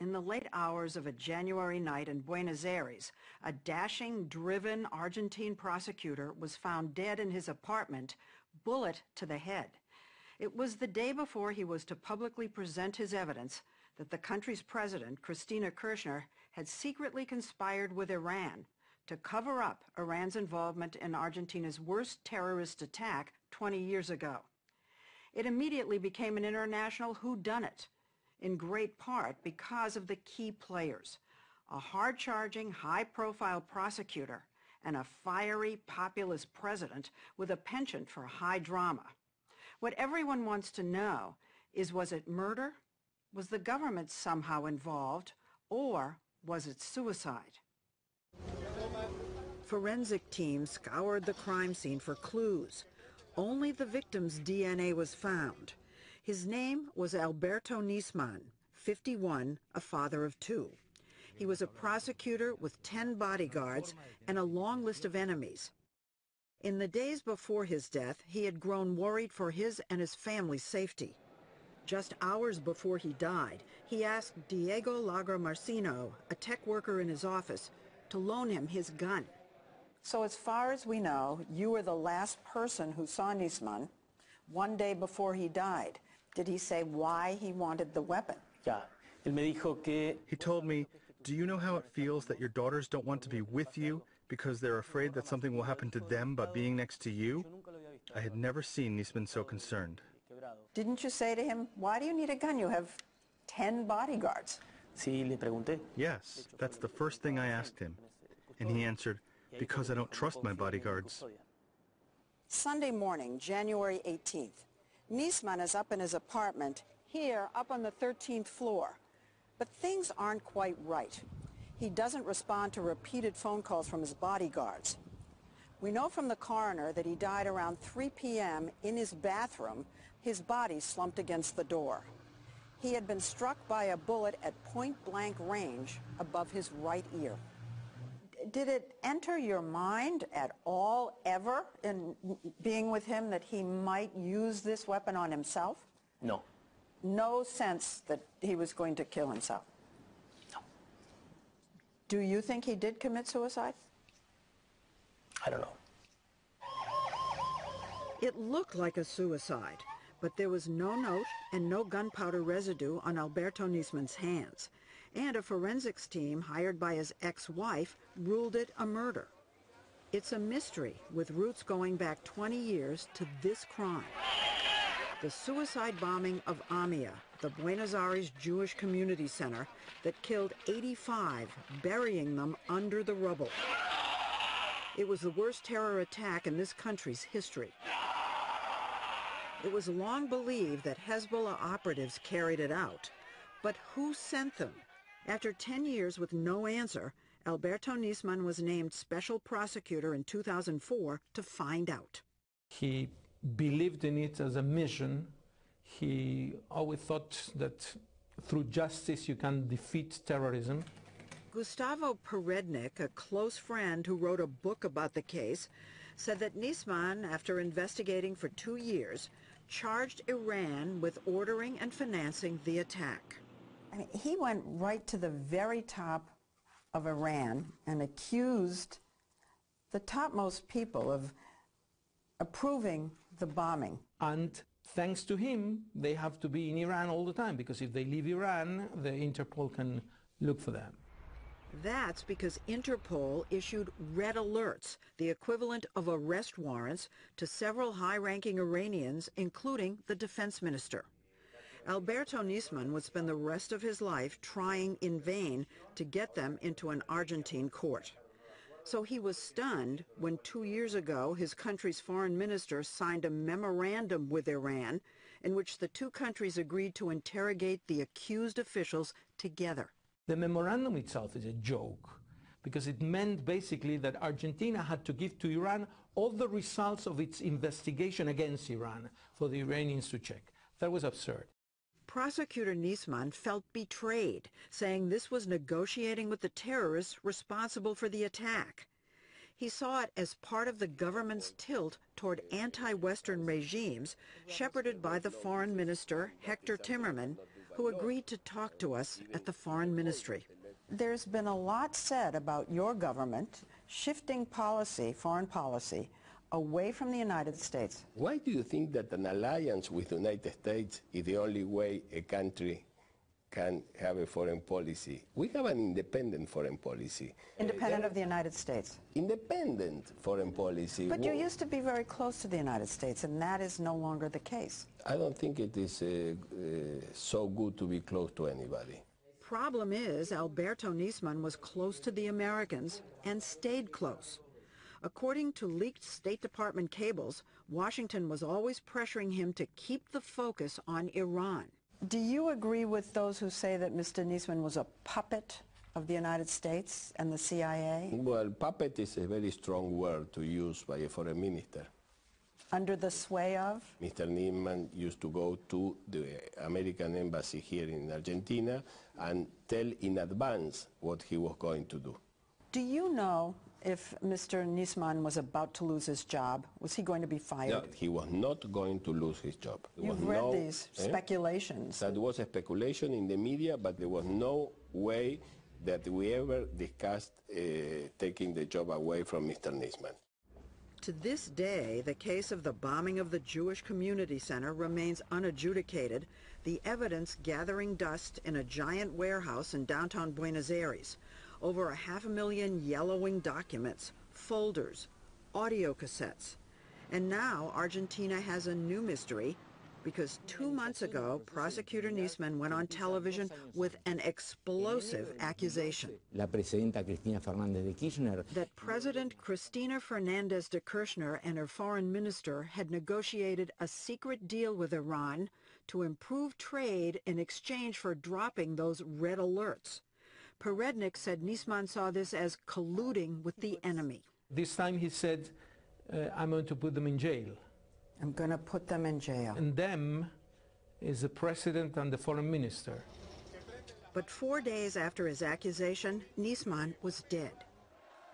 In the late hours of a January night in Buenos Aires, a dashing, driven Argentine prosecutor was found dead in his apartment, bullet to the head. It was the day before he was to publicly present his evidence that the country's president, Cristina Kirchner, had secretly conspired with Iran to cover up Iran's involvement in Argentina's worst terrorist attack 20 years ago. It immediately became an international whodunit, in great part because of the key players, a hard-charging, high-profile prosecutor and a fiery, populist president with a penchant for high drama. What everyone wants to know is, was it murder? Was the government somehow involved? Or was it suicide? Forensic teams scoured the crime scene for clues. Only the victim's DNA was found. His name was Alberto Nisman, 51, a father of 2. He was a prosecutor with 10 bodyguards and a long list of enemies. In the days before his death, he had grown worried for his and his family's safety. Just hours before he died, he asked Diego Lagramarcino, a tech worker in his office, to loan him his gun. So as far as we know, you were the last person who saw Nisman one day before he died. Did he say why he wanted the weapon? He told me, do you know how it feels that your daughters don't want to be with you because they're afraid that something will happen to them by being next to you? I had never seen Nisman so concerned. Didn't you say to him, why do you need a gun? You have 10 bodyguards. Yes, that's the first thing I asked him. And he answered, because I don't trust my bodyguards. Sunday morning, January 18th. Nisman is up in his apartment, here up on the 13th floor. But things aren't quite right. He doesn't respond to repeated phone calls from his bodyguards. We know from the coroner that he died around 3 p.m. in his bathroom, his body slumped against the door. He had been struck by a bullet at point-blank range above his right ear. Did it enter your mind at all, ever, in being with him, that he might use this weapon on himself? No. No sense that he was going to kill himself? No. Do you think he did commit suicide? I don't know. It looked like a suicide, but there was no note and no gunpowder residue on Alberto Nisman's hands. And a forensics team hired by his ex-wife ruled it a murder. It's a mystery with roots going back 20 years to this crime. The suicide bombing of Amia, the Buenos Aires Jewish Community Center that killed 85, burying them under the rubble. It was the worst terror attack in this country's history. It was long believed that Hezbollah operatives carried it out. But who sent them? After 10 years with no answer, Alberto Nisman was named special prosecutor in 2004 to find out. He believed in it as a mission. He always thought that through justice you can defeat terrorism. Gustavo Perednik, a close friend who wrote a book about the case, said that Nisman, after investigating for 2 years, charged Iran with ordering and financing the attack. I mean, he went right to the very top of Iran and accused the topmost people of approving the bombing. And thanks to him, they have to be in Iran all the time, because if they leave Iran, the Interpol can look for them. That's because Interpol issued red alerts, the equivalent of arrest warrants, to several high-ranking Iranians, including the defense minister. Alberto Nisman would spend the rest of his life trying in vain to get them into an Argentine court. So he was stunned when 2 years ago his country's foreign minister signed a memorandum with Iran in which the two countries agreed to interrogate the accused officials together. The memorandum itself is a joke, because it meant basically that Argentina had to give to Iran all the results of its investigation against Iran for the Iranians to check. That was absurd. Prosecutor Nisman felt betrayed, saying this was negotiating with the terrorists responsible for the attack. He saw it as part of the government's tilt toward anti-Western regimes shepherded by the foreign minister, Hector Timerman, who agreed to talk to us at the Foreign Ministry. There's been a lot said about your government shifting policy, foreign policy, away from the United States. Why do you think that an alliance with the United States is the only way a country can have a foreign policy? We have an independent foreign policy. Independent of the United States? Independent foreign policy. But you used to be very close to the United States, and that is no longer the case. I don't think it is so good to be close to anybody. Problem is, Alberto Nisman was close to the Americans and stayed close. According to leaked State Department cables, Washington was always pressuring him to keep the focus on Iran. Do you agree with those who say that Mr. Nisman was a puppet of the United States and the CIA? Well, puppet is a very strong word to use by a foreign minister. Under the sway of? Mr. Nisman used to go to the American embassy here in Argentina and tell in advance what he was going to do. Do you know if Mr. Nisman was about to lose his job? Was he going to be fired? No, he was not going to lose his job. You've read these speculations. That was a speculation in the media, but there was no way that we ever discussed taking the job away from Mr. Nisman. To this day, the case of the bombing of the Jewish Community Center remains unadjudicated, the evidence gathering dust in a giant warehouse in downtown Buenos Aires. Over 500,000 yellowing documents, folders, audio cassettes. And now Argentina has a new mystery because 2 months ago, Prosecutor Nisman went on television with an explosive accusation. La presidenta Cristina Fernández de Kirchner. That President Cristina Fernández de Kirchner and her foreign minister had negotiated a secret deal with Iran to improve trade in exchange for dropping those red alerts. Perednik said Nisman saw this as colluding with the enemy. This time he said, I'm going to put them in jail. I'm going to put them in jail. And them is the president and the foreign minister. But 4 days after his accusation, Nisman was dead.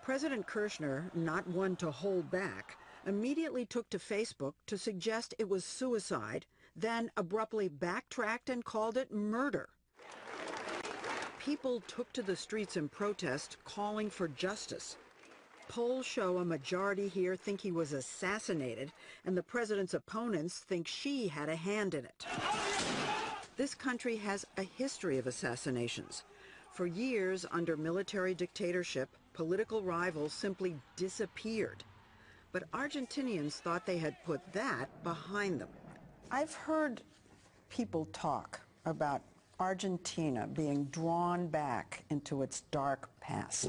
President Kirchner, not one to hold back, immediately took to Facebook to suggest it was suicide, then abruptly backtracked and called it murder. People took to the streets in protest, calling for justice. Polls show a majority here think he was assassinated, and the president's opponents think she had a hand in it. This country has a history of assassinations. For years, under military dictatorship, political rivals simply disappeared. But Argentinians thought they had put that behind them. I've heard people talk about Argentina being drawn back into its dark past.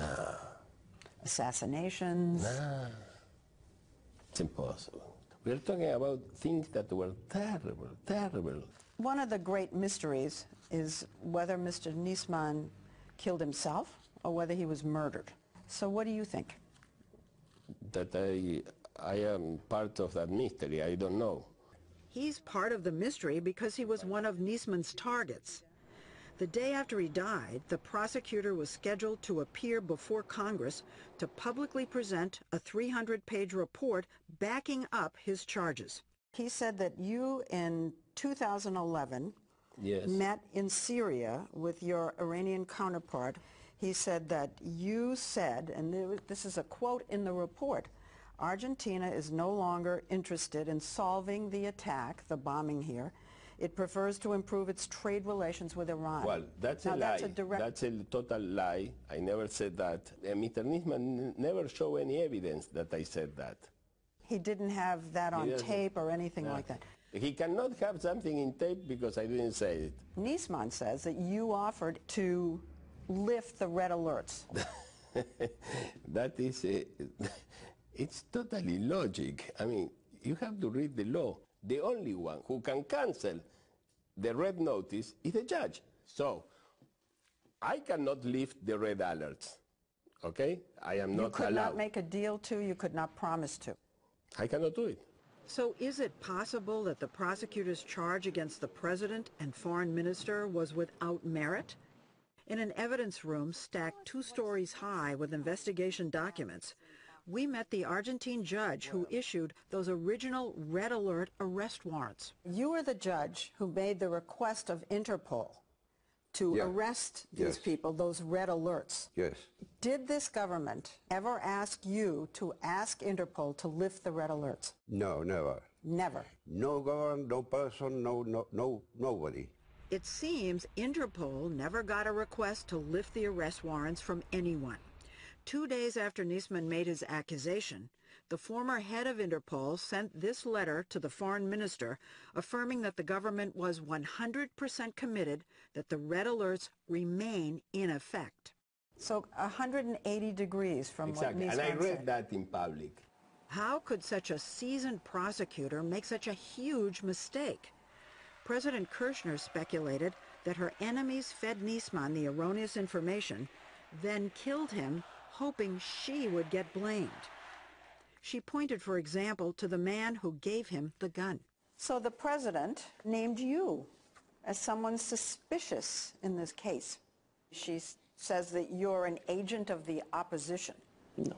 Assassinations. No, it's impossible. We're talking about things that were terrible, terrible. One of the great mysteries is whether Mr. Nisman killed himself or whether he was murdered. So what do you think? That I am part of that mystery. I don't know. He's part of the mystery because he was one of Nisman's targets. The day after he died, the prosecutor was scheduled to appear before Congress to publicly present a 300-page report backing up his charges. He said that you, in 2011, met in Syria with your Iranian counterpart. He said that you said, and this is a quote in the report, Argentina is no longer interested in solving the attack, the bombing here. It prefers to improve its trade relations with Iran. Well, that's a lie. That's a total lie. I never said that. Mr. Nisman never showed any evidence that I said that. He didn't have that on tape or anything like that. He cannot have something in tape because I didn't say it. Nisman says that you offered to lift the red alerts. That is, it's totally logic. I mean, you have to read the law. The only one who can cancel the red notice is the judge. So I cannot lift the red alerts, okay? I am not allowed. You could not make a deal to, you could not promise to. I cannot do it. So is it possible that the prosecutor's charge against the president and foreign minister was without merit? In an evidence room stacked 2 stories high with investigation documents, We met the Argentine judge who issued those original red alert arrest warrants. You were the judge who made the request of Interpol to arrest these people, those red alerts. Yes. Did this government ever ask you to ask Interpol to lift the red alerts? No, never. Never. No government, no person, nobody. It seems Interpol never got a request to lift the arrest warrants from anyone. 2 days after Nisman made his accusation, the former head of Interpol sent this letter to the foreign minister affirming that the government was 100% committed that the red alerts remain in effect. So 180 degrees from what Nisman said. And I read that in public. How could such a seasoned prosecutor make such a huge mistake? President Kirchner speculated that her enemies fed Nisman the erroneous information, then killed him, hoping she would get blamed. She pointed, for example, to the man who gave him the gun. So the president named you as someone suspicious in this case. She says that you're an agent of the opposition. No.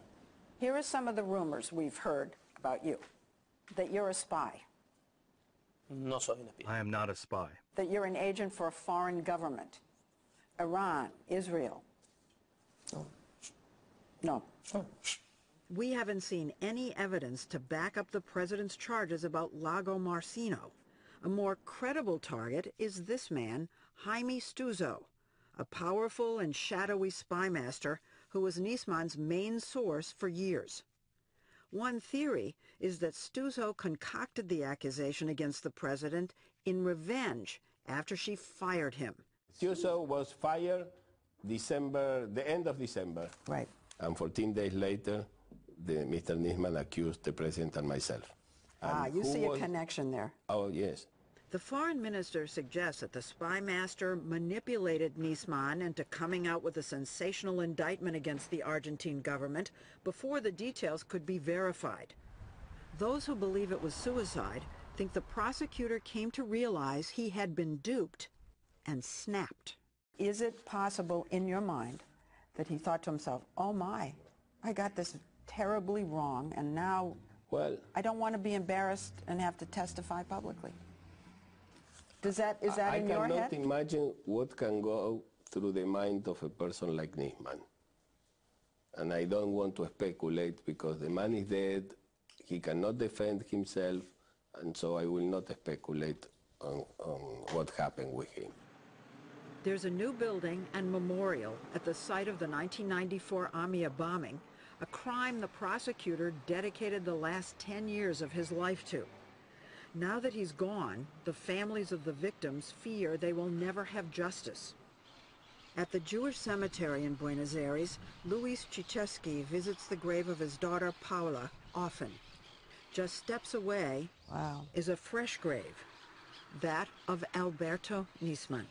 Here are some of the rumors we've heard about you. That you're a spy. No soy un espía. I am not a spy. That you're an agent for a foreign government. Iran, Israel. No. No. No. We haven't seen any evidence to back up the president's charges about Lago Marcino. A more credible target is this man, Jaime Stuzo, a powerful and shadowy spy master who was Nisman's main source for years. One theory is that Stuzo concocted the accusation against the president in revenge after she fired him. Stuzo was fired the end of December. Right. And 14 days later, Mr. Nisman accused the president and myself. And you see a connection there. Oh, yes. The foreign minister suggests that the spy master manipulated Nisman into coming out with a sensational indictment against the Argentine government before the details could be verified. Those who believe it was suicide think the prosecutor came to realize he had been duped and snapped. Is it possible in your mind that he thought to himself, oh my, I got this terribly wrong, and now I don't want to be embarrassed and have to testify publicly? Is that in your head? I cannot imagine what can go through the mind of a person like Nisman. And I don't want to speculate because the man is dead, he cannot defend himself, and so I will not speculate on what happened with him. There's a new building and memorial at the site of the 1994 AMIA bombing, a crime the prosecutor dedicated the last 10 years of his life to. Now that he's gone, the families of the victims fear they will never have justice. At the Jewish cemetery in Buenos Aires, Luis Chichesky visits the grave of his daughter Paula often. Just steps away is a fresh grave, that of Alberto Nisman.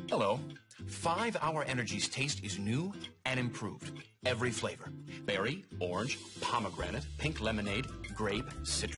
Hello. 5 Hour Energy's taste is new and improved. Every flavor. Berry, orange, pomegranate, pink lemonade, grape, citrus.